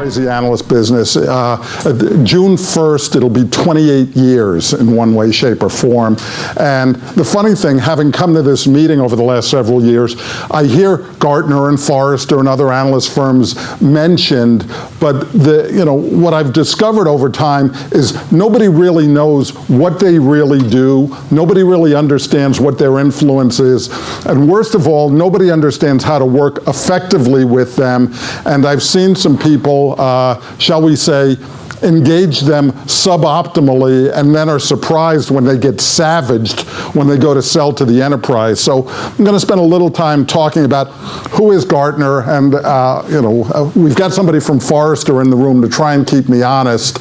crazy analyst business. June 1st, it'll be 28 years in one way, shape, or form. And the funny thing, having come to this meeting over the last several years, I hear Gartner and Forrester and other analyst firms mentioned, but what I've discovered over time is nobody really knows what they really do. Nobody really understands what their influence is. And worst of all, nobody understands how to work effectively with them. And I've seen some people, shall we say, engage them suboptimally and then are surprised when they get savaged when they go to sell to the enterprise. So I'm going to spend a little time talking about who is Gartner, and we've got somebody from Forrester in the room to try and keep me honest.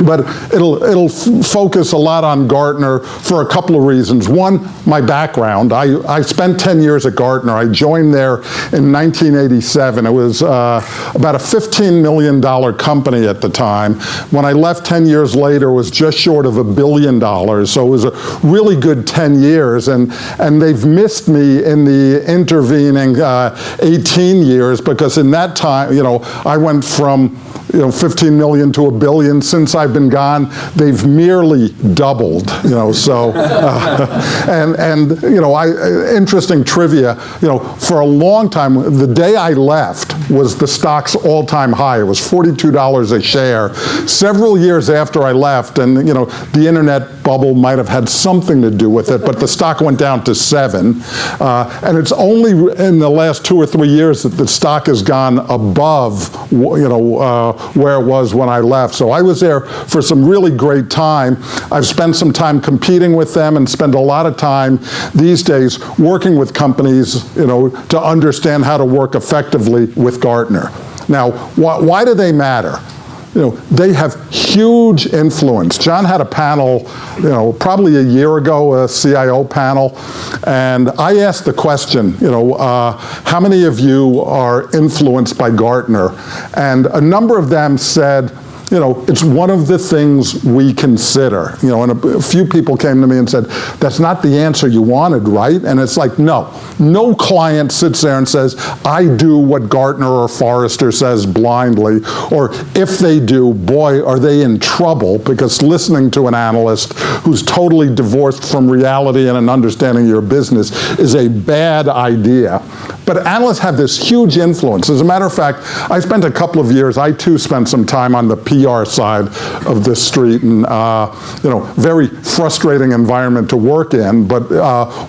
But it'll focus a lot on Gartner for a couple of reasons. One, my background. I spent 10 years at Gartner. I joined there in 1987. It was about a $15 million company at the time. When I left 10 years later, it was just short of $1 billion. So it was a really good 10 years. And they've missed me in the intervening 18 years, because in that time, I went from 15 million to $1 billion. Since I've been gone, they've merely doubled. Interesting trivia. For a long time, the day I left was the stock's all-time high. It was $42 a share. Several years after I left, and the internet bubble might have had something to do with it, but the stock went down to $7. And it's only in the last 2 or 3 years that the stock has gone above, where it was when I left. So I was there for some really great time. I've spent some time competing with them and spend a lot of time these days working with companies, to understand how to work effectively with Gartner. Now, why do they matter? They have huge influence. John had a panel, probably a year ago, a CIO panel, and I asked the question, how many of you are influenced by Gartner? And a number of them said, it's one of the things we consider. And a few people came to me and said, that's not the answer you wanted, right? And it's like, no client sits there and says, I do what Gartner or Forrester says blindly, or if they do, boy, are they in trouble, because listening to an analyst who's totally divorced from reality and an understanding of your business is a bad idea. But analysts have this huge influence. As a matter of fact, I spent a couple of years, I too spent some time on the PR side of this street, and very frustrating environment to work in. But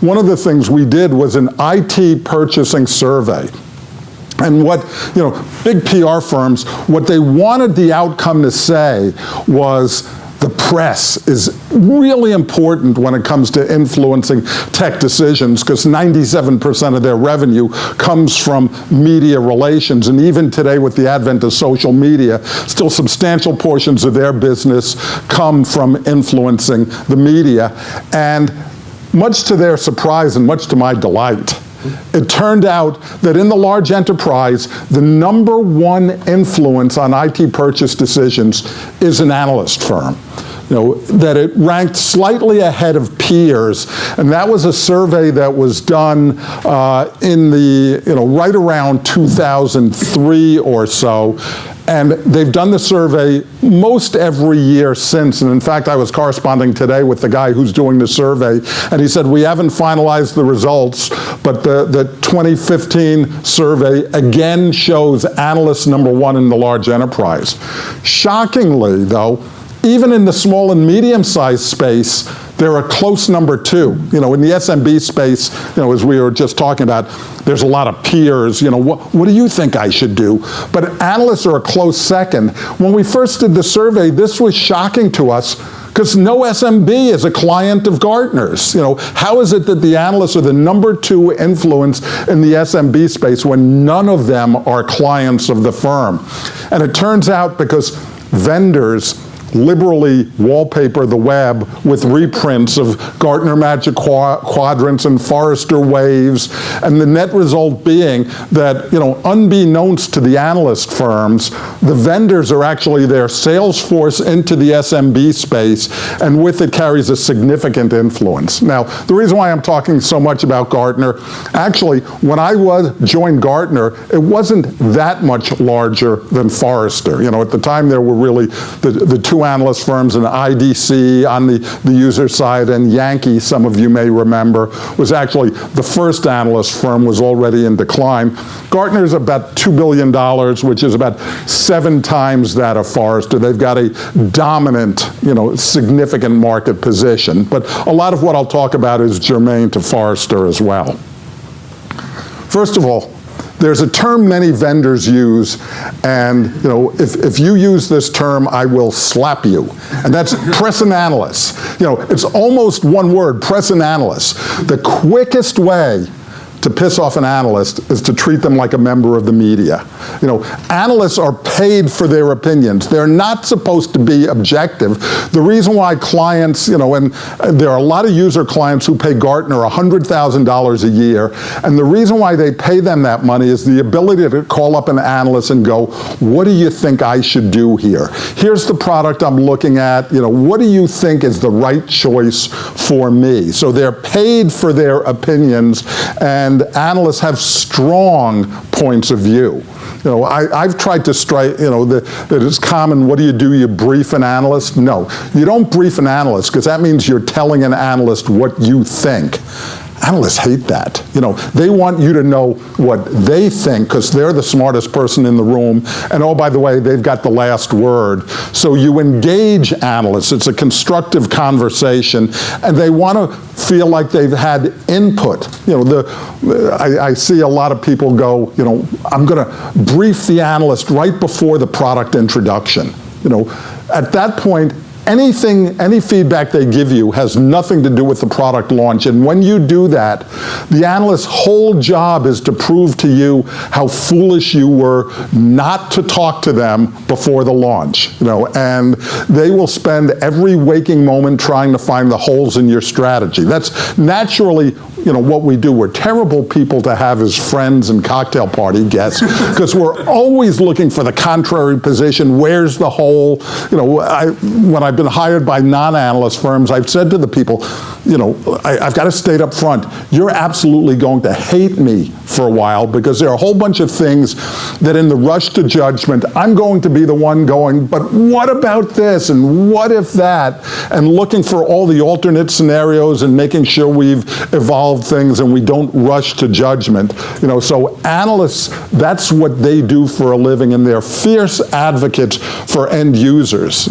one of the things we did was an IT purchasing survey. And what, big PR firms, what they wanted the outcome to say was, the press is really important when it comes to influencing tech decisions, because 97% of their revenue comes from media relations. And even today, with the advent of social media, still substantial portions of their business come from influencing the media. And much to their surprise and much to my delight, it turned out that in the large enterprise, the number one influence on IT purchase decisions is an analyst firm. That it ranked slightly ahead of peers, and that was a survey that was done in the, right around 2003 or so. And they've done the survey most every year since. And in fact, I was corresponding today with the guy who's doing the survey, and he said, we haven't finalized the results, but the 2015 survey again shows analysts #1 in the large enterprise. Shockingly, though, even in the small and medium-sized space, they're a close #2. In the SMB space, as we were just talking about, there's a lot of peers. What do you think I should do? But analysts are a close second. When we first did the survey, this was shocking to us, because no SMB is a client of Gartner's. How is it that the analysts are the #2 influence in the SMB space when none of them are clients of the firm? And it turns out because vendors liberally wallpaper the web with reprints of Gartner Magic Quadrants and Forrester Waves, and the net result being that, unbeknownst to the analyst firms, the vendors are actually their sales force into the SMB space, and with it carries a significant influence. Now, the reason why I'm talking so much about Gartner, actually, when I joined Gartner, it wasn't that much larger than Forrester. At the time there were really the two analyst firms, and IDC on the user side, and Yankee, some of you may remember, was actually the first analyst firm, was already in decline. Gartner's about $2 billion, which is about 7 times that of Forrester. They've got a dominant, significant market position. But a lot of what I'll talk about is germane to Forrester as well. First of all, there's a term many vendors use, and if you use this term, I will slap you. And that's press an analyst. It's almost one word, press an analyst. The quickest way to piss off an analyst is to treat them like a member of the media. Analysts are paid for their opinions. They're not supposed to be objective. The reason why clients, and there are a lot of user clients who pay Gartner $100,000 a year, and the reason why they pay them that money is the ability to call up an analyst and go, what do you think I should do here? Here's the product I'm looking at. What do you think is the right choice for me? So they're paid for their opinions, and analysts have strong points of view. I've tried to strike, that it's common, what do? You brief an analyst? No, you don't brief an analyst, because that means you're telling an analyst what you think. Analysts hate that. They want you to know what they think, because they're the smartest person in the room, and oh, by the way, they've got the last word. So you engage analysts. It's a constructive conversation, and they want to feel like they've had input. I see a lot of people go, I'm going to brief the analyst right before the product introduction. At that point, any feedback they give you has nothing to do with the product launch, and when you do that, the analyst's whole job is to prove to you how foolish you were not to talk to them before the launch, and they will spend every waking moment trying to find the holes in your strategy. That's naturally what we do. We're terrible people to have as friends and cocktail party guests, because we're always looking for the contrary position. Where's the hole? When I've been hired by non-analyst firms, I've said to the people, I've got to state up front, you're absolutely going to hate me for a while, because there are a whole bunch of things that in the rush to judgment, I'm going to be the one going, but what about this, and what if that, and looking for all the alternate scenarios and making sure we've evolved things and we don't rush to judgment. So analysts, that's what they do for a living, and they're fierce advocates for end users.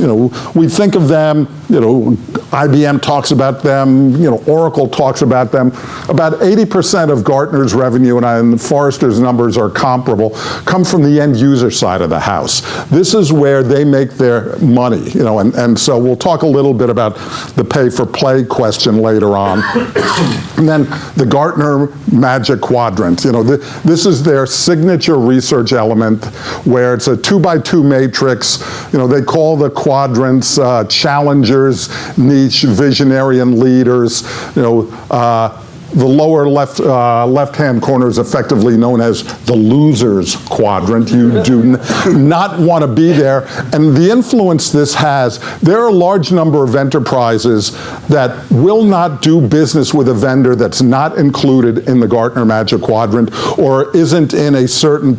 We think of them, IBM talks about them, Oracle talks about them. About 80% of Gartner's revenue, and Forrester's numbers are comparable, come from the end user side of the house. This is where they make their money, and so we'll talk a little bit about the pay for play question later on. And then the Gartner Magic Quadrant. This is their signature research element, where it's a 2x2 matrix. They call the quadrants challengers, niche, visionary, and leaders. The lower left-hand corner is effectively known as the losers quadrant. You do not want to be there. And the influence this has, there are a large number of enterprises that will not do business with a vendor that's not included in the Gartner Magic Quadrant, or isn't in a certain,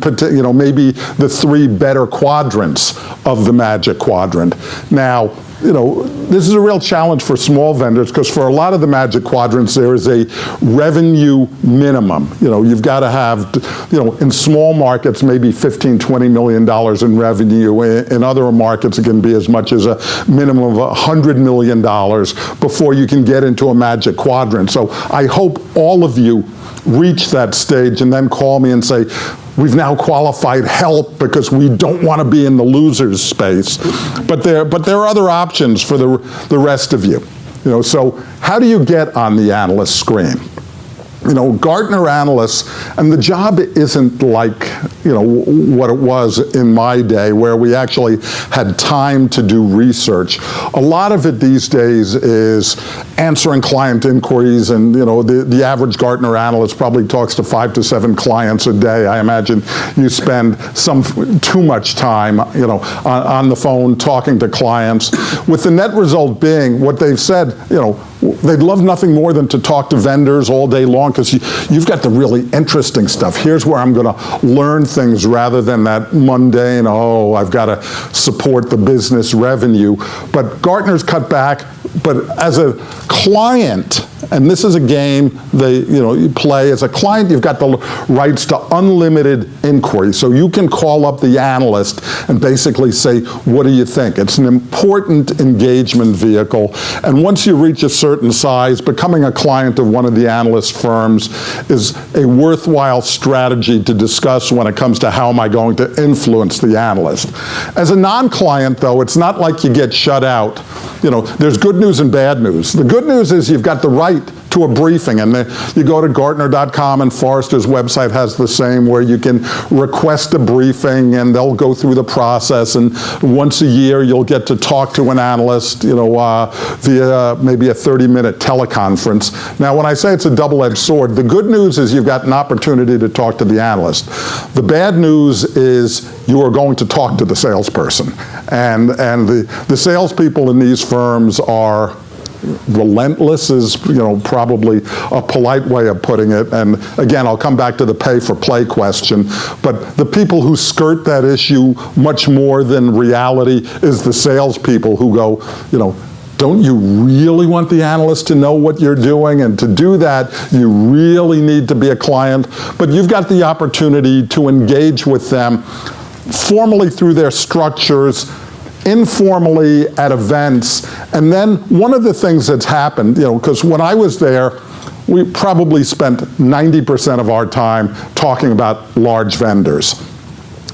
maybe the 3 better quadrants of the Magic Quadrant. Now, this is a real challenge for small vendors, because for a lot of the Magic Quadrants, there is a revenue minimum. You've got to have, in small markets, maybe $15, $20 million in revenue. In other markets, it can be as much as a minimum of $100 million before you can get into a Magic Quadrant. So I hope all of you reach that stage and then call me and say, we've now qualified help, because we don't want to be in the losers space. But there are other options for the rest of you. So how do you get on the analyst screen? Gartner Analysts, and the job isn't like, what it was in my day where we actually had time to do research. A lot of it these days is answering client inquiries, and the average Gartner analyst probably talks to 5 to 7 clients a day. I imagine you spend too much time, on the phone talking to clients, with the net result being what they've said, they'd love nothing more than to talk to vendors all day long, because you've got the really interesting stuff. Here's where I'm going to learn things rather than that mundane, I've got to support the business revenue. But Gartner's cut back. But as a client, and this is a game you play, as a client, you've got the rights to unlimited inquiry. So you can call up the analyst and basically say, what do you think? It's an important engagement vehicle. And once you reach a certain size, becoming a client of one of the analyst firms is a worthwhile strategy to discuss when it comes to how am I going to influence the analyst. As a non-client, though, it's not like you get shut out. There's good news and bad news. The good news is you've got the right to a briefing, and you go to Gartner.com, and Forrester's website has the same, where you can request a briefing and they'll go through the process, and once a year you'll get to talk to an analyst via maybe a 30-minute teleconference. Now when I say it's a double-edged sword, the good news is you've got an opportunity to talk to the analyst. The bad news is you are going to talk to the salesperson, and the salespeople in these firms are relentless, is probably a polite way of putting it. And again, I'll come back to the pay for play question, but the people who skirt that issue much more than reality is the salespeople who go, don't you really want the analyst to know what you're doing? And to do that, you really need to be a client. But you've got the opportunity to engage with them formally through their structures, informally at events. And then one of the things that's happened, because when I was there, we probably spent 90% of our time talking about large vendors.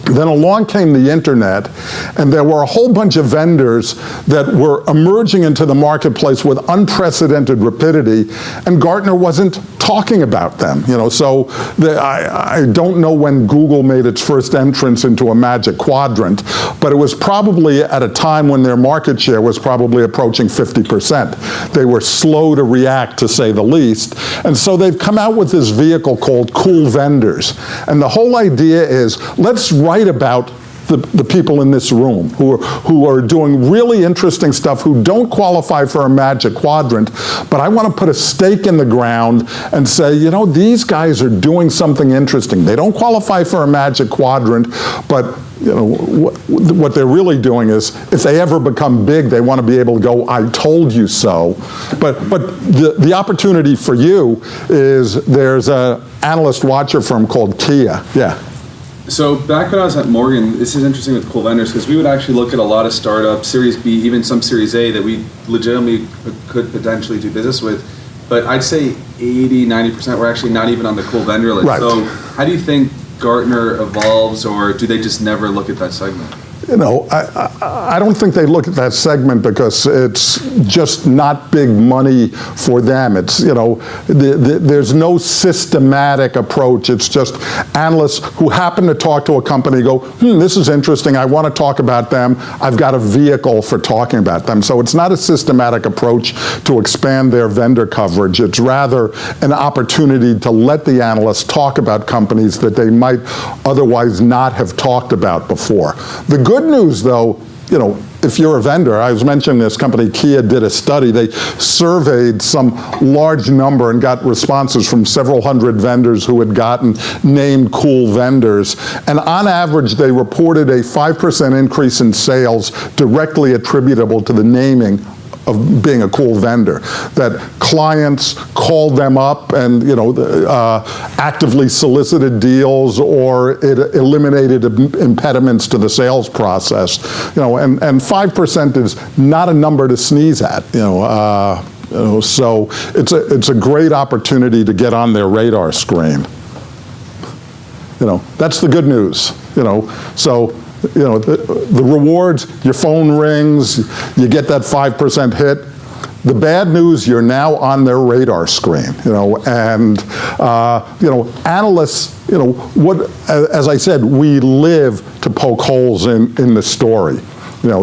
Then along came the internet, and there were a whole bunch of vendors that were emerging into the marketplace with unprecedented rapidity, and Gartner wasn't talking about them. So I don't know when Google made its first entrance into a Magic Quadrant, but it was probably at a time when their market share was probably approaching 50%. They were slow to react, to say the least, and so they've come out with this vehicle called Cool Vendors. And the whole idea is, let's write about the people in this room who are doing really interesting stuff, who don't qualify for a Magic Quadrant, but I want to put a stake in the ground and say, these guys are doing something interesting. They don't qualify for a Magic Quadrant, but what they're really doing is, if they ever become big, they want to be able to go, I told you so. But the opportunity for you is, there's an analyst watcher firm called Kia. Yeah. So back when I was at Morgan, this is interesting with cool vendors, because we would actually look at a lot of startups, Series B, even some Series A, that we legitimately could potentially do business with. But I'd say 80, 90% were actually not even on the cool vendor list. Right. So how do you think Gartner evolves, or do they just never look at that segment? I don't think they look at that segment because it's just not big money for them. It's, there's no systematic approach. It's just analysts who happen to talk to a company go, this is interesting, I want to talk about them, I've got a vehicle for talking about them. So it's not a systematic approach to expand their vendor coverage. It's rather an opportunity to let the analysts talk about companies that they might otherwise not have talked about before. The good news, though, if you're a vendor, I was mentioning this company, Kia, did a study. They surveyed some large number and got responses from several hundred vendors who had gotten named cool vendors. And on average, they reported a 5% increase in sales directly attributable to the naming of being a cool vendor. That clients called them up and actively solicited deals, or it eliminated impediments to the sales process. And 5% is not a number to sneeze at. So it's a great opportunity to get on their radar screen. That's the good news. So. The rewards, your phone rings, you get that 5% hit. The bad news, you're now on their radar screen, and analysts, as I said, we live to poke holes in the story.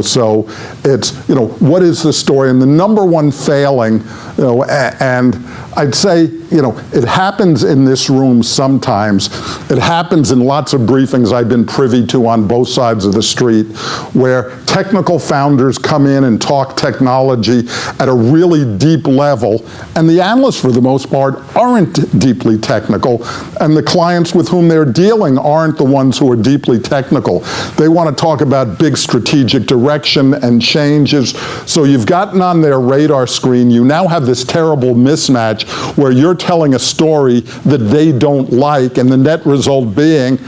So it's, what is the story? And the number one failing, and I'd say, it happens in this room sometimes. It happens in lots of briefings I've been privy to on both sides of the street, where technical founders come in and talk technology at a really deep level, and the analysts, for the most part, aren't deeply technical, and the clients with whom they're dealing aren't the ones who are deeply technical. They want to talk about big strategic direction and changes. So you've gotten on their radar screen. You now have this terrible mismatch where you're telling a story that they don't like, and the net result being,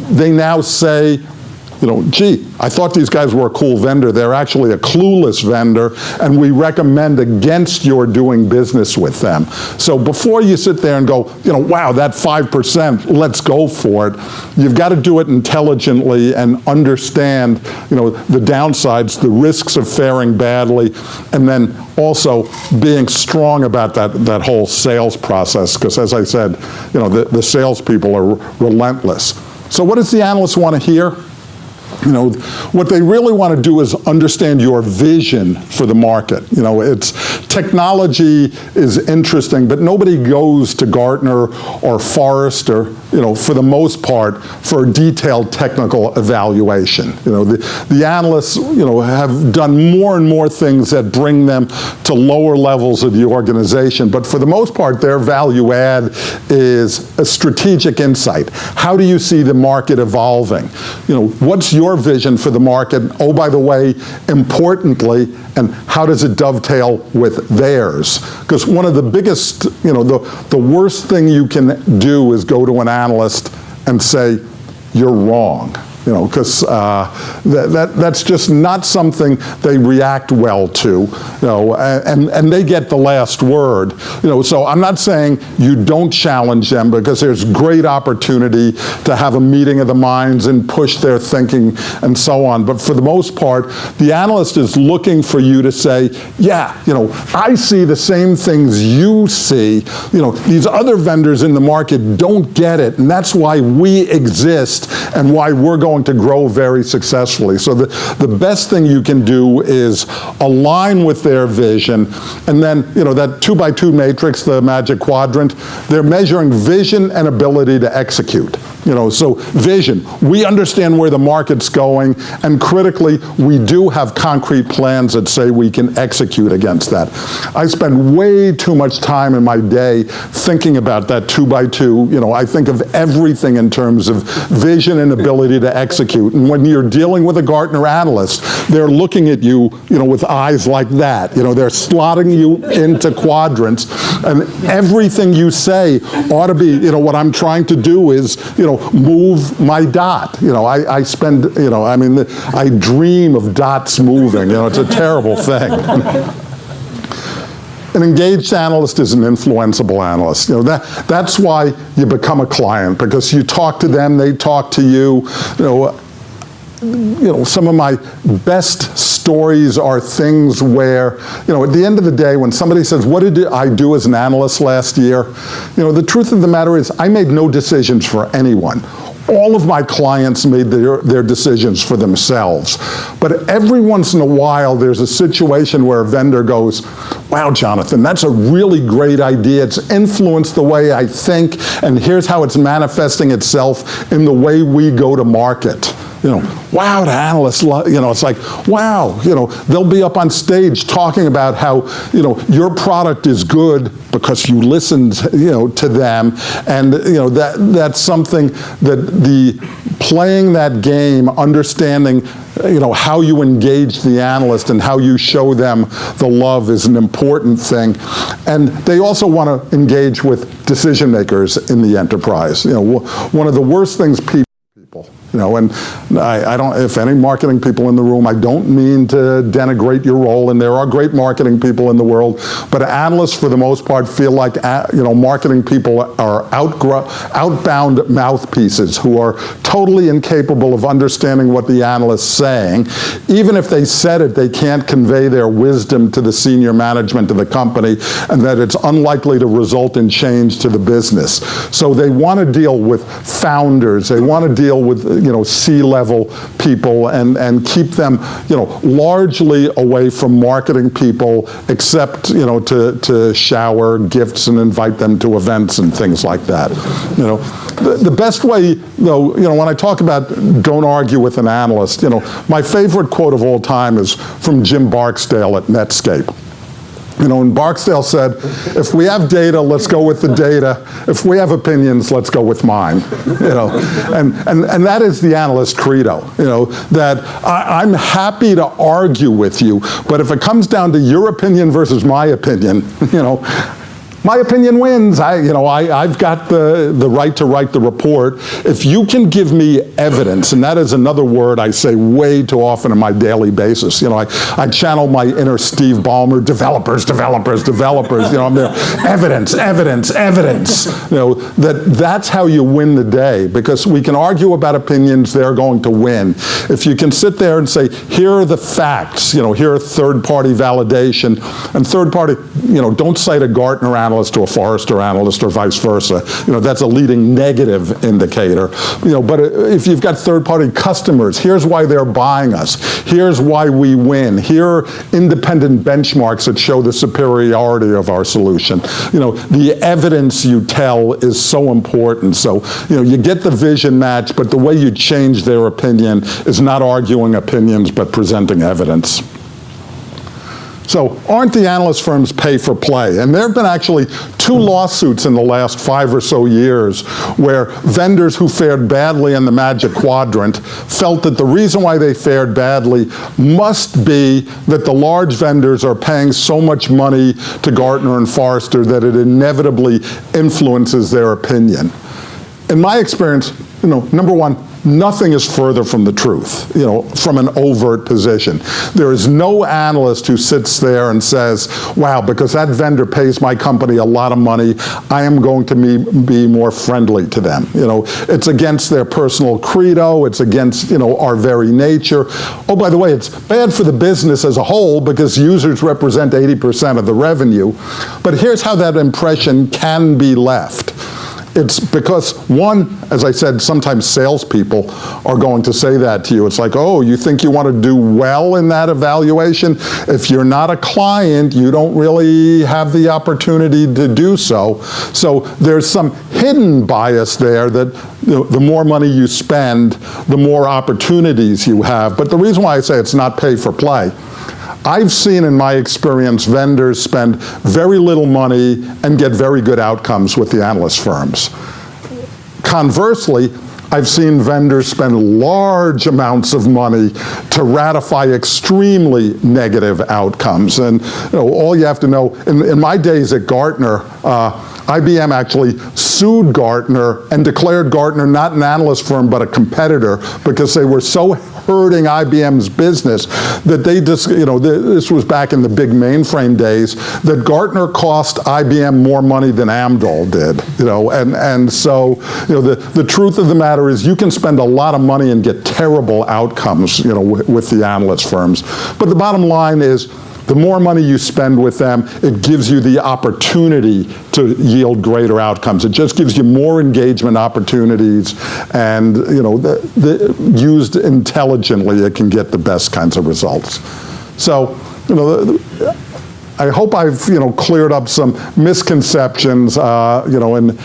they now say, gee, I thought these guys were a cool vendor. They're actually a clueless vendor, and we recommend against your doing business with them. So before you sit there and go, wow, that 5%, let's go for it, you've got to do it intelligently and understand, the downsides, the risks of faring badly, and then also being strong about that whole sales process, because as I said, the salespeople are relentless. So what does the analyst want to hear? What they really want to do is understand your vision for the market. It's technology is interesting, but nobody goes to Gartner or Forrester, for the most part, for a detailed technical evaluation. The analysts, have done more and more things that bring them to lower levels of the organization, but for the most part, their value add is a strategic insight. How do you see the market evolving? What's your vision for the market? Oh, by the way, importantly, and how does it dovetail with theirs? Because one of the biggest, the worst thing you can do is go to an analyst and say, you're wrong. Because that's just not something they react well to, and they get the last word. So I'm not saying you don't challenge them, because there's great opportunity to have a meeting of the minds and push their thinking and so on. But for the most part, the analyst is looking for you to say, yeah, I see the same things you see. These other vendors in the market don't get it, and that's why we exist and why we're going to grow very successfully. So the best thing you can do is align with their vision, and then, that 2x2 matrix, the Magic Quadrant, they're measuring vision and ability to execute. So vision, we understand where the market's going, and critically, we do have concrete plans that say we can execute against that. I spend way too much time in my day thinking about that 2x2. I think of everything in terms of vision and ability to execute. And when you're dealing with a Gartner analyst, they're looking at you, with eyes like that. They're slotting you into quadrants, and everything you say ought to be, what I'm trying to do is, move my dot. I spend, I dream of dots moving. It's a terrible thing. An engaged analyst is an influenceable analyst. That's why you become a client, because you talk to them, they talk to you. Some of my best stories are things where, at the end of the day, when somebody says, what did I do as an analyst last year? The truth of the matter is I made no decisions for anyone. All of my clients made their decisions for themselves. But every once in a while, there's a situation where a vendor goes, wow, Jonathan, that's a really great idea. It's influenced the way I think, and here's how it's manifesting itself in the way we go to market. Wow, the analysts, it's like, wow, they'll be up on stage talking about how, your product is good because you listened, to them, and, that's something that playing that game, understanding, how you engage the analyst and how you show them the love is an important thing. And they also want to engage with decision makers in the enterprise. One of the worst things people And I don't, if any marketing people in the room, I don't mean to denigrate your role, and there are great marketing people in the world, but analysts for the most part feel like, marketing people are outbound mouthpieces who are totally incapable of understanding what the analyst's saying. Even if they said it, they can't convey their wisdom to the senior management of the company, and that it's unlikely to result in change to the business. So they want to deal with founders, they want to deal with C-level people and keep them largely away from marketing people, except to shower gifts and invite them to events and things like that. The best way, though, when I talk about don't argue with an analyst, my favorite quote of all time is from Jim Barksdale at Netscape. And Barksdale said, if we have data, let's go with the data. If we have opinions, let's go with mine. And that is the analyst credo, that I'm happy to argue with you, but if it comes down to your opinion versus my opinion, my opinion wins. I've got the right to write the report. If you can give me evidence, and that is another word I say way too often on my daily basis. I channel my inner Steve Ballmer, developers. I'm there, evidence. That's how you win the day, because we can argue about opinions, they're going to win. If you can sit there and say, here are the facts, here are third-party validation, and third-party, don't cite a Gartner analyst to a Forrester analyst or vice versa. That's a leading negative indicator. But if you've got third-party customers, here's why they're buying us. Here's why we win. Here are independent benchmarks that show the superiority of our solution. The evidence you tell is so important. So, you get the vision match, but the way you change their opinion is not arguing opinions, but presenting evidence. So aren't the analyst firms pay for play? And there have been actually 2 lawsuits in the last 5 or so years where vendors who fared badly in the Magic Quadrant felt that the reason why they fared badly must be that the large vendors are paying so much money to Gartner and Forrester that it inevitably influences their opinion. In my experience, number one, nothing is further from the truth, from an overt position. There is no analyst who sits there and says, wow, because that vendor pays my company a lot of money, I am going to be more friendly to them. It's against their personal credo, it's against, our very nature. Oh, by the way, it's bad for the business as a whole because users represent 80% of the revenue. But here's how that impression can be left. It's because, one, as I said, sometimes salespeople are going to say that to you. It's like, oh, you think you want to do well in that evaluation? If you're not a client, you don't really have the opportunity to do so. So there's some hidden bias there that the more money you spend, the more opportunities you have. But the reason why I say it's not pay for play, I've seen in my experience vendors spend very little money and get very good outcomes with the analyst firms. Conversely, I've seen vendors spend large amounts of money to ratify extremely negative outcomes. And all you have to know, in my days at Gartner, IBM actually sued Gartner and declared Gartner not an analyst firm but a competitor because they were so hurting IBM's business that they just, this was back in the big mainframe days, that Gartner cost IBM more money than Amdahl did, and so, the truth of the matter is you can spend a lot of money and get terrible outcomes, with the analyst firms. But the bottom line is, the more money you spend with them, it gives you the opportunity to yield greater outcomes. It just gives you more engagement opportunities, and used intelligently, it can get the best kinds of results. So, I hope I've cleared up some misconceptions, and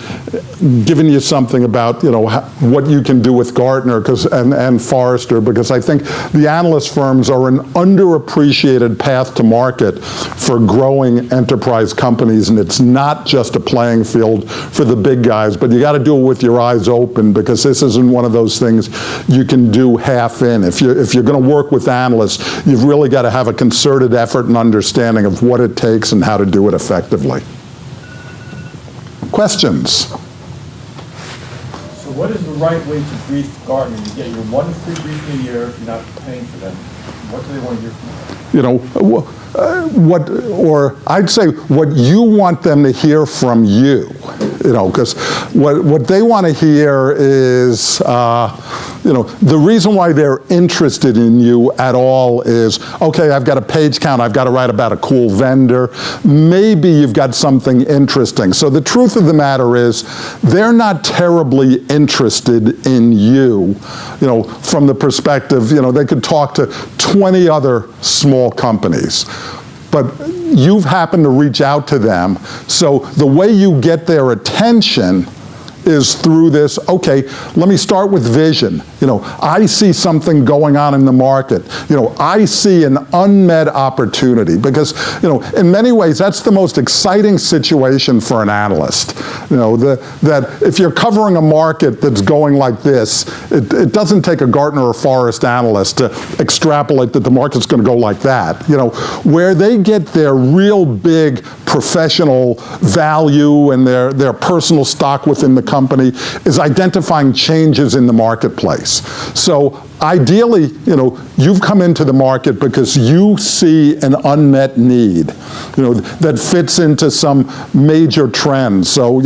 given you something about what you can do with Gartner and Forrester, because I think the analyst firms are an underappreciated path to market for growing enterprise companies, and it's not just a playing field for the big guys, but you got to do it with your eyes open, because this isn't one of those things you can do half in. If you're going to work with analysts, you've really got to have a concerted effort and understanding of what it takes and how to do it effectively. Questions? So what is the right way to brief Gartner? You get your one free briefing a year if you're not paying for them. What do they want to hear from you? Or I'd say what you want them to hear from you, because what they want to hear is, the reason why they're interested in you at all is, okay, I've got a page count, I've got to write about a cool vendor, maybe you've got something interesting. So the truth of the matter is, they're not terribly interested in you, from the perspective, they could talk to 20 other small companies. But you've happened to reach out to them, so the way you get their attention is through this, okay, let me start with vision. I see something going on in the market. I see an unmet opportunity because, in many ways, that's the most exciting situation for an analyst. That if you're covering a market that's going like this, it doesn't take a Gartner or Forrest analyst to extrapolate that the market's going to go like that. Where they get their real big professional value and their personal stock within the company is identifying changes in the marketplace. So ideally, you've come into the market because you see an unmet need, that fits into some major trends. So,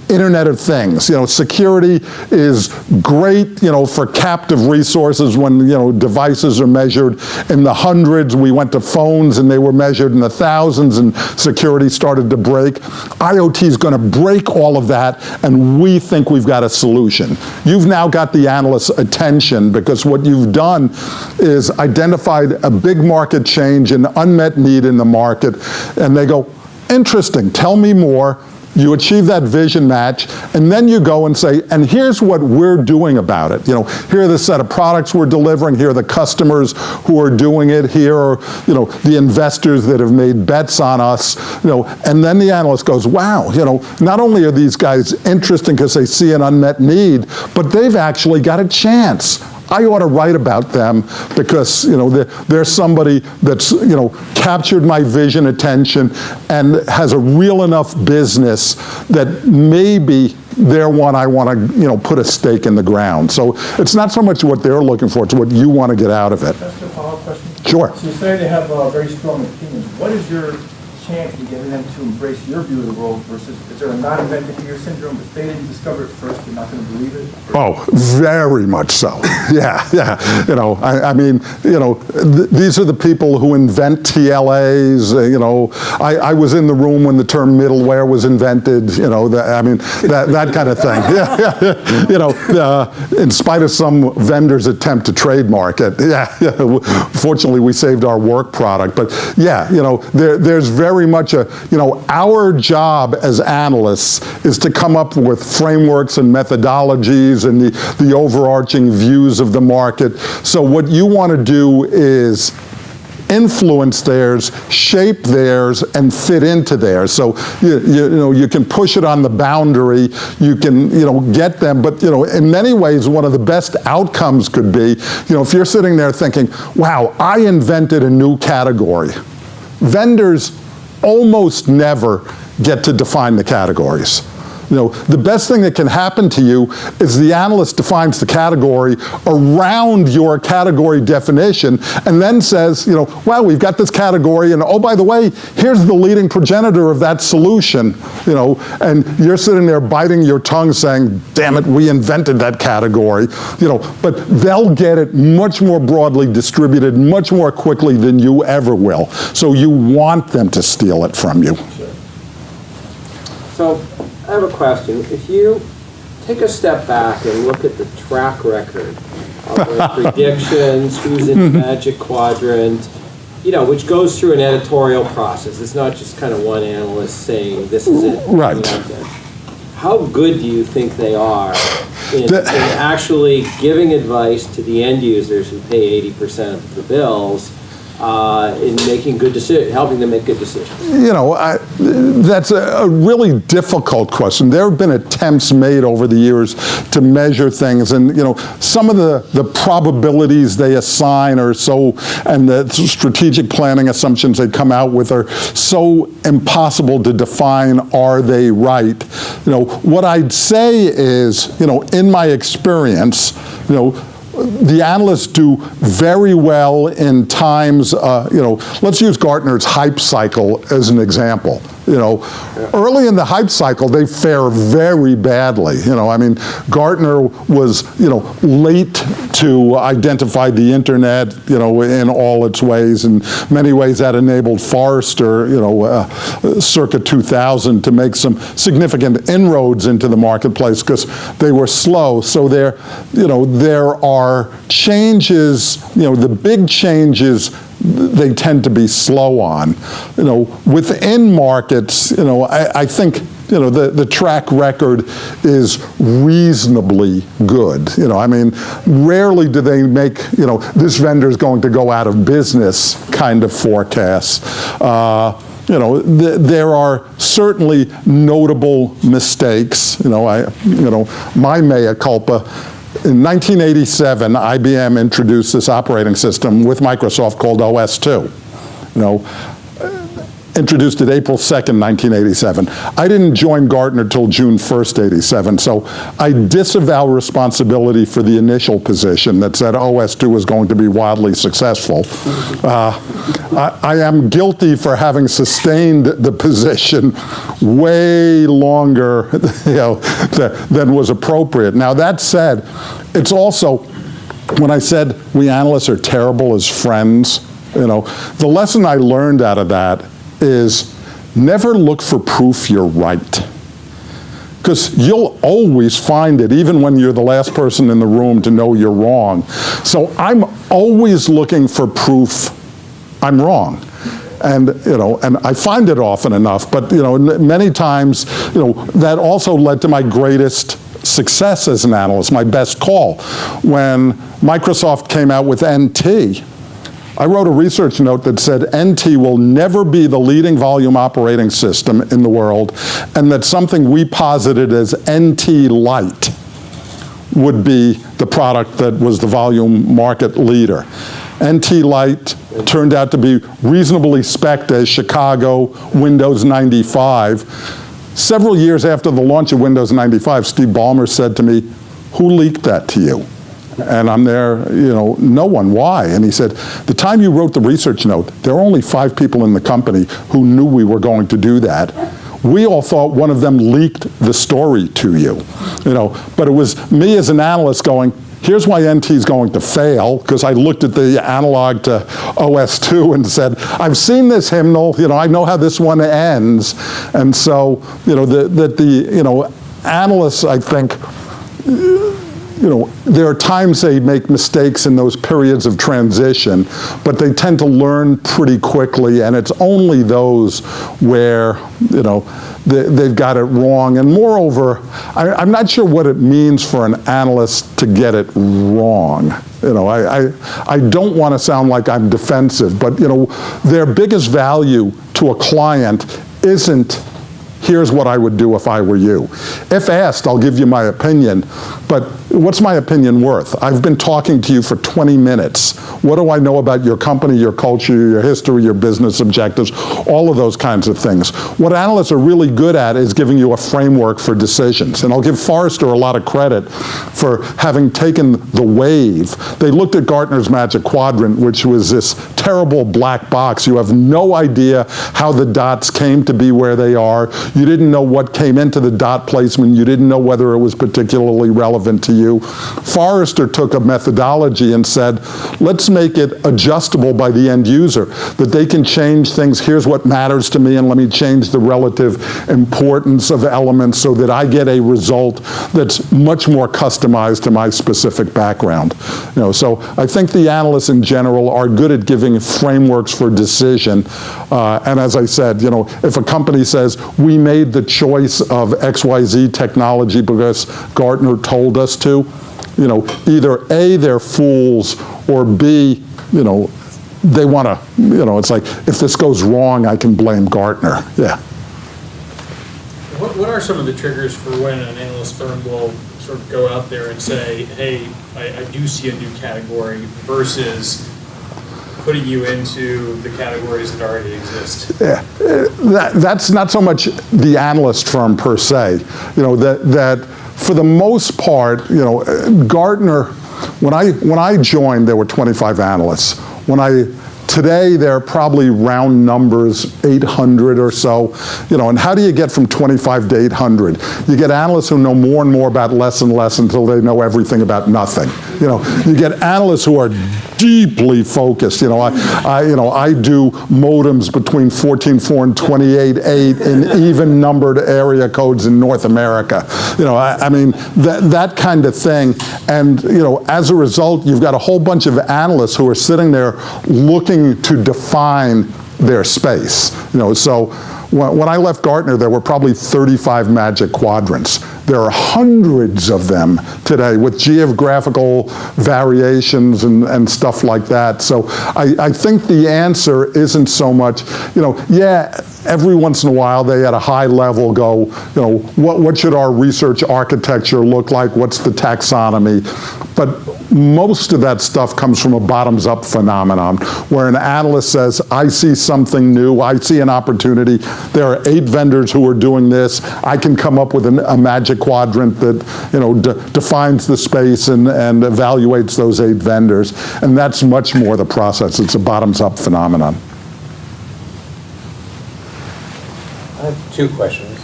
Internet of Things, security is great, for captive resources when, devices are measured in the hundreds. We went to phones and they were measured in the thousands and security started to break. IoT is going to break all of that and we think we've got a solution. You've now got the analyst's attention because what you've done is identified a big market change, an unmet need in the market, and they go, interesting, tell me more. You achieve that vision match, and then you go and say, and here's what we're doing about it. Here are the set of products we're delivering, here are the customers who are doing it, here are, the investors that have made bets on us, and then the analyst goes, wow, not only are these guys interesting because they see an unmet need, but they've actually got a chance. I ought to write about them because, they're somebody that's, captured my vision attention and has a real enough business that maybe they're one I want to, put a stake in the ground. So it's not so much what they're looking for, it's what you want to get out of it. Just a follow-up question. Sure. So you say they have very strong opinions. What is your chance of getting them to embrace your view of the world versus, is there a non-invented here syndrome? If they didn't discover it first, they're not going to believe it? Oh, very much so. Yeah. These are the people who invent TLAs. I was in the room when the term middleware was invented. That kind of thing. In spite of some vendors' attempt to trademark it. Fortunately, we saved our work product. But there's very much our job as analysts is to come up with frameworks and methodologies and the overarching views of the market. So what you want to do is influence theirs, shape theirs, and fit into theirs. So you can push it on the boundary, you can get them, but in many ways one of the best outcomes could be, if you're sitting there thinking, wow, I invented a new category. Vendors almost never get to define the categories. The best thing that can happen to you is the analyst defines the category around your category definition and then says, well, we've got this category and oh, by the way, here's the leading progenitor of that solution, and you're sitting there biting your tongue saying, damn it, we invented that category, but they'll get it much more broadly distributed, much more quickly than you ever will. So you want them to steal it from you. So, I have a question. If you take a step back and look at the track record of the predictions, who's in the Magic Quadrant, which goes through an editorial process. It's not just kind of one analyst saying this is it. Right. How good do you think they are in actually giving advice to the end users who pay 80% of the bills in making good decisions, helping them make good decisions? That's a really difficult question. There have been attempts made over the years to measure things, and some of the probabilities they assign are and the strategic planning assumptions they come out with are so impossible to define. Are they right? What I'd say is, in my experience, the analysts do very well in times, let's use Gartner's hype cycle as an example. Early in the hype cycle, they fare very badly. Gartner was, late to identify the internet, in all its ways. In many ways, that enabled Forrester, circa 2000 to make some significant inroads into the marketplace because they were slow. So there are changes, the big changes they tend to be slow on. Within markets, I think the track record is reasonably good. Rarely do they make, this vendor's going to go out of business kind of forecasts. There are certainly notable mistakes. My mea culpa. In 1987, IBM introduced this operating system with Microsoft called OS/2. Introduced it April 2nd, 1987. I didn't join Gartner till June 1st, 87, so I disavow responsibility for the initial position that said OS/2 was going to be wildly successful. I am guilty for having sustained the position way longer than was appropriate. Now, that said, it's also, when I said we analysts are terrible as friends, the lesson I learned out of that is never look for proof you're right. Because you'll always find it, even when you're the last person in the room to know you're wrong. So I'm always looking for proof I'm wrong. And, and I find it often enough, but, many times, that also led to my greatest success as an analyst, my best call. When Microsoft came out with NT, I wrote a research note that said NT will never be the leading volume operating system in the world, and that something we posited as NT Lite would be the product that was the volume market leader. NT Lite turned out to be reasonably spec'd as Chicago Windows 95. Several years after the launch of Windows 95, Steve Ballmer said to me, "Who leaked that to you?" And I'm there, no one, why? And he said, the time you wrote the research note, there were only 5 people in the company who knew we were going to do that. We all thought one of them leaked the story to you. But it was me as an analyst going, here's why NT is going to fail, because I looked at the analog to OS/2 and said, I've seen this hymnal, I know how this one ends. And so, the analysts, I think, there are times they make mistakes in those periods of transition, but they tend to learn pretty quickly, and it's only those where, they've got it wrong. And moreover, I'm not sure what it means for an analyst to get it wrong. I don't want to sound like I'm defensive, but, their biggest value to a client isn't, here's what I would do if I were you. If asked, I'll give you my opinion, but what's my opinion worth? I've been talking to you for 20 minutes. What do I know about your company, your culture, your history, your business objectives, all of those kinds of things? What analysts are really good at is giving you a framework for decisions. And I'll give Forrester a lot of credit for having taken the wave. They looked at Gartner's Magic Quadrant, which was this terrible black box. You have no idea how the dots came to be where they are. You didn't know what came into the dot placement. You didn't know whether it was particularly relevant to you. Forrester took a methodology and said, let's make it adjustable by the end user, that they can change things. Here's what matters to me, and let me change the relative importance of elements so that I get a result that's much more customized to my specific background. So I think the analysts in general are good at giving frameworks for decision. And as I said, if a company says, we made the choice of XYZ technology because Gartner told us to, either A, they're fools, or B, they want to, it's like, if this goes wrong, I can blame Gartner. Yeah. What are some of the triggers for when an analyst firm will sort of go out there and say, hey, I do see a new category, versus putting you into the categories that already exist? Yeah, that's not so much the analyst firm per se. That for the most part, Gartner, when I joined, there were 25 analysts. Today, they're probably round numbers, 800 or so. And how do you get from 25 to 800? You get analysts who know more and more about less and less until they know everything about nothing. You get analysts who are deeply focused. I do modems between 14.4 and 28.8 in even numbered area codes in North America. That kind of thing. And as a result, you've got a whole bunch of analysts who are sitting there looking to define their space. So when I left Gartner, there were probably 35 Magic Quadrants. There are hundreds of them today with geographical variations and stuff like that. So I think the answer isn't so much, every once in a while they at a high level go, what should our research architecture look like? What's the taxonomy? But most of that stuff comes from a bottoms-up phenomenon, where an analyst says, I see something new, I see an opportunity, there are 8 vendors who are doing this, I can come up with a Magic Quadrant that defines the space and evaluates those 8 vendors, and that's much more the process. It's a bottoms-up phenomenon. I have 2 questions.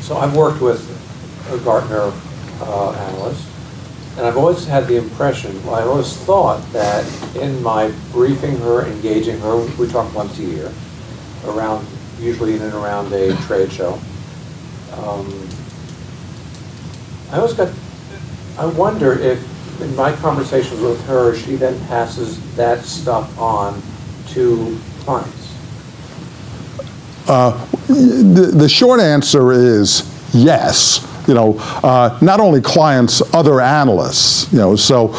So I've worked with a Gartner analyst, and I've always had the impression, I always thought that in my briefing her, engaging her, we talk once a year, usually in and around a trade show. I wonder if in my conversations with her, she then passes that stuff on to clients. The short answer is yes. Not only clients, other analysts. So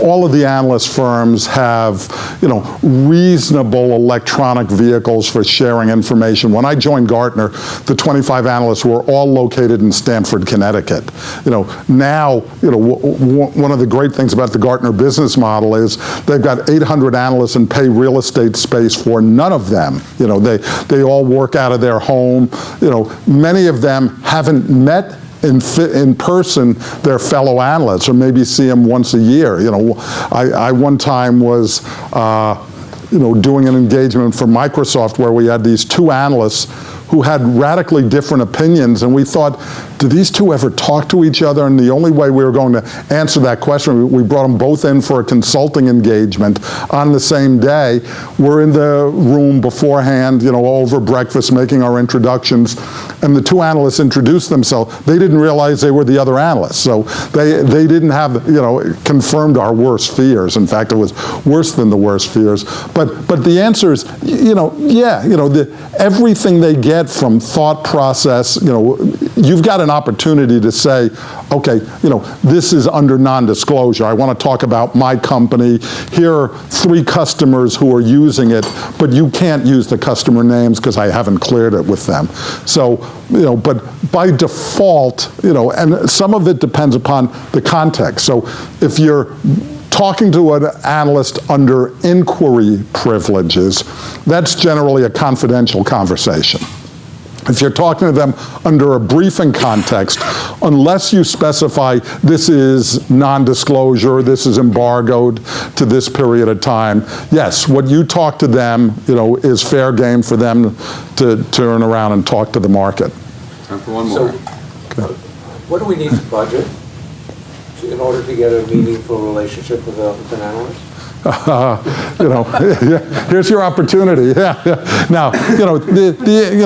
all of the analyst firms have reasonable electronic vehicles for sharing information. When I joined Gartner, the 25 analysts were all located in Stamford, Connecticut. Now one of the great things about the Gartner business model is they've got 800 analysts and pay real estate space for none of them. They all work out of their home. Many of them haven't met in person their fellow analysts, or maybe see them once a year. I one time was doing an engagement for Microsoft where we had these 2 analysts who had radically different opinions, and we thought, do these 2 ever talk to each other? And the only way we were going to answer that question, we brought them both in for a consulting engagement on the same day. We're in the room beforehand, over breakfast, making our introductions, and the 2 analysts introduced themselves. They didn't realize they were the other analysts, so they didn't have, confirmed our worst fears. In fact, it was worse than the worst fears. But the answer is, everything they get from thought process, you've got an opportunity to say, okay, this is under non-disclosure. I want to talk about my company. Here are 3 customers who are using it, but you can't use the customer names because I haven't cleared it with them. So, but by default, and some of it depends upon the context. So if you're talking to an analyst under inquiry privileges, that's generally a confidential conversation. If you're talking to them under a briefing context, unless you specify this is non-disclosure, this is embargoed to this period of time, yes, what you talk to them, is fair game for them to turn around and talk to the market. Time for one more. So, what do we need to budget in order to get a meaningful relationship with an analyst? Here's your opportunity. Yeah. Now, the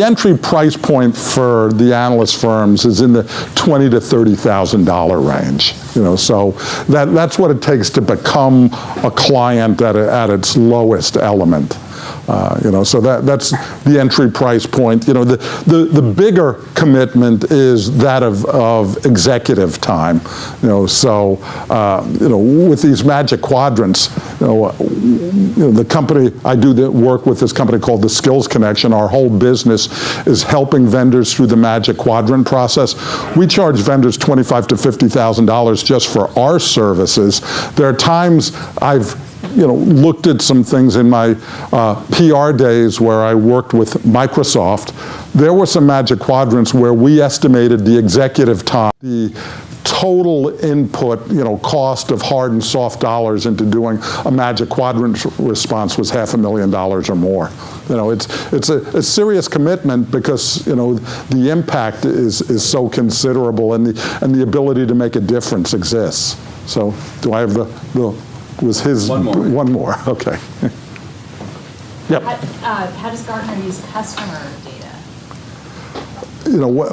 entry price point for the analyst firms is in the $20,000 to $30,000 range. So that's what it takes to become a client at its lowest element. So that's the entry price point. The bigger commitment is that of executive time. With these Magic Quadrants, the company I do the work with, this company called the Skills Connection. Our whole business is helping vendors through the Magic Quadrant process. We charge vendors $25,000 to $50,000 just for our services. There are times I've looked at some things in my PR days where I worked with Microsoft. There were some Magic Quadrants where we estimated the executive time, the total input, cost of hard and soft dollars into doing a Magic Quadrant response was $500,000 or more. It's a serious commitment because the impact is so considerable and the ability to make a difference exists. So do I have was his one more? One more. Okay. Yep. How does Gartner use customer data?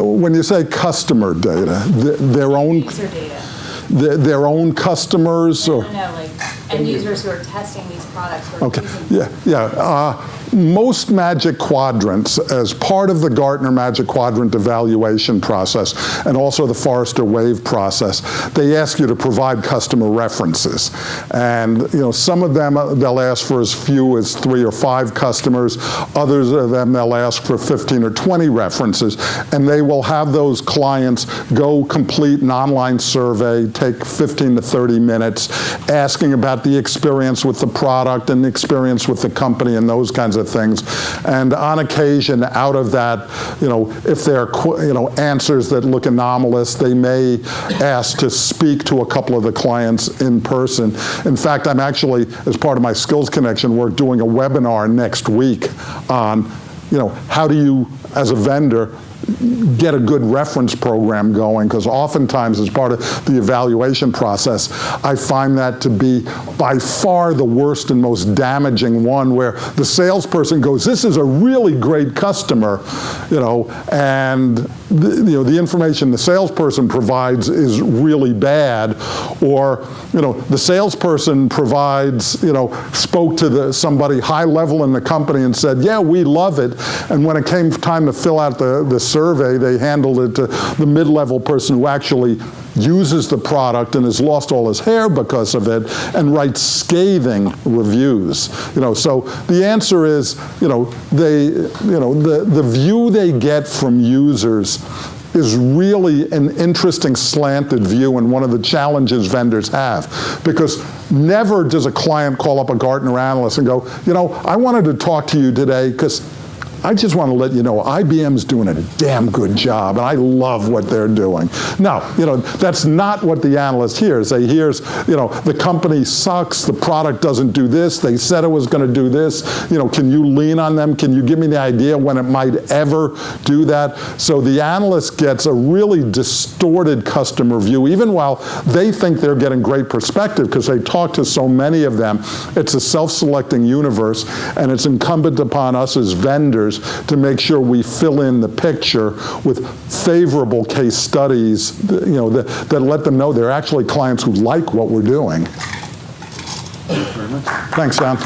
When you say customer data, their own User data. their own customers or No, like end users who are testing these products. Who are okay. using Yeah. Most Magic Quadrants, as part of the Gartner Magic Quadrant evaluation process and also the Forrester Wave process, they ask you to provide customer references. And some of them they'll ask for as few as 3 or 5 customers. Others of them they'll ask for 15 or 20 references. And they will have those clients go complete an online survey, take 15 to 30 minutes, asking about the experience with the product and the experience with the company and those kinds of things. And on occasion, out of that, if there are answers that look anomalous, they may ask to speak to a couple of the clients in person. In fact, I'm actually, as part of my Skills Connection work, doing a webinar next week on, how do you, as a vendor, get a good reference program going, because oftentimes as part of the evaluation process, I find that to be by far the worst and most damaging one, where the salesperson goes, this is a really great customer, and the information the salesperson provides is really bad, or the salesperson provides, spoke to somebody high level in the company and said, yeah, we love it, and when it came time to fill out the survey, they handled it to the mid-level person who actually uses the product and has lost all his hair because of it and writes scathing reviews. So the answer is, the view they get from users is really an interesting slanted view and one of the challenges vendors have. Because never does a client call up a Gartner analyst and go, I wanted to talk to you today because I just want to let you know IBM's doing a damn good job, and I love what they're doing. No, that's not what the analyst hears. They hears, the company sucks, the product doesn't do this, they said it was going to do this, can you lean on them? Can you give me the idea when it might ever do that? So the analyst gets a really distorted customer view, even while they think they're getting great perspective because they talk to so many of them. It's a self-selecting universe, and it's incumbent upon us as vendors to make sure we fill in the picture with favorable case studies, that let them know they're actually clients who like what we're doing. Thank you very much. Thanks, John.